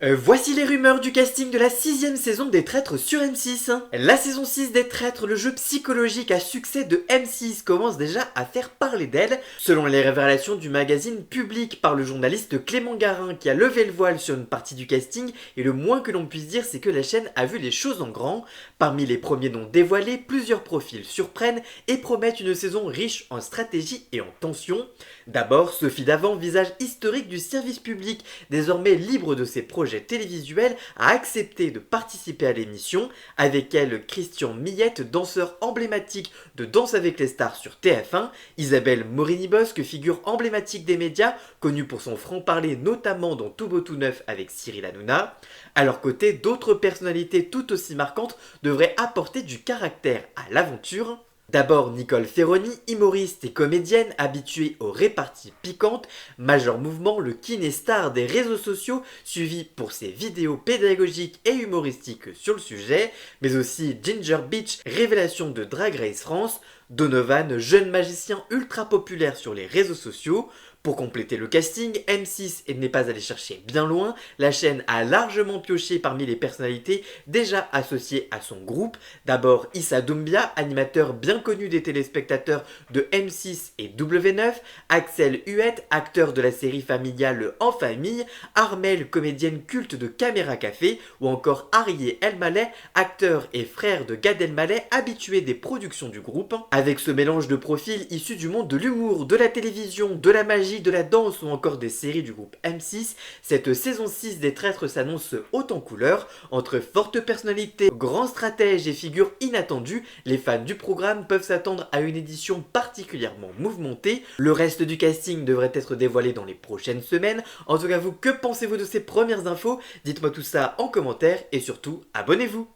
Voici les rumeurs du casting de la 6ème saison des Traîtres sur M6. La saison 6 des Traîtres, le jeu psychologique à succès de M6, commence déjà à faire parler d'elle. Selon les révélations du magazine Public par le journaliste Clément Garin qui a levé le voile sur une partie du casting, et le moins que l'on puisse dire c'est que la chaîne a vu les choses en grand. Parmi les premiers noms dévoilés, plusieurs profils surprennent et promettent une saison riche en stratégie et en tension. D'abord, Sophie Davant, visage historique du service public, désormais libre de ses projets télévisuel, a accepté de participer à l'émission. Avec elle, Christian Millette, danseur emblématique de Danse avec les stars sur TF1, Isabelle Morini-Bosque, figure emblématique des médias, connue pour son franc-parler notamment dans Tout beau tout neuf avec Cyril Hanouna. À leur côté, d'autres personnalités tout aussi marquantes devraient apporter du caractère à l'aventure. D'abord Nicole Ferroni, humoriste et comédienne habituée aux réparties piquantes, Major Mouvement, le kiné-star des réseaux sociaux, suivi pour ses vidéos pédagogiques et humoristiques sur le sujet, mais aussi Ginger Beach, révélation de Drag Race France, Donovan, jeune magicien ultra populaire sur les réseaux sociaux. Pour compléter le casting, M6 n'est pas allé chercher bien loin, la chaîne a largement pioché parmi les personnalités déjà associées à son groupe. D'abord Issa Doumbia, animateur bien connu des téléspectateurs de M6 et W9, Axel Huette, acteur de la série familiale En Famille, Armelle, comédienne culte de Caméra Café, ou encore Arié Elmaleh, acteur et frère de Gad Elmaleh, habitué des productions du groupe. Avec ce mélange de profils issus du monde de l'humour, de la télévision, de la magie, de la danse ou encore des séries du groupe M6, cette saison 6 des Traîtres s'annonce haute en couleurs. Entre fortes personnalités, grands stratèges et figures inattendues, les fans du programme peuvent s'attendre à une édition particulièrement mouvementée. Le reste du casting devrait être dévoilé dans les prochaines semaines. En tout cas vous, que pensez-vous de ces premières infos? Dites-moi tout ça en commentaire et surtout abonnez-vous.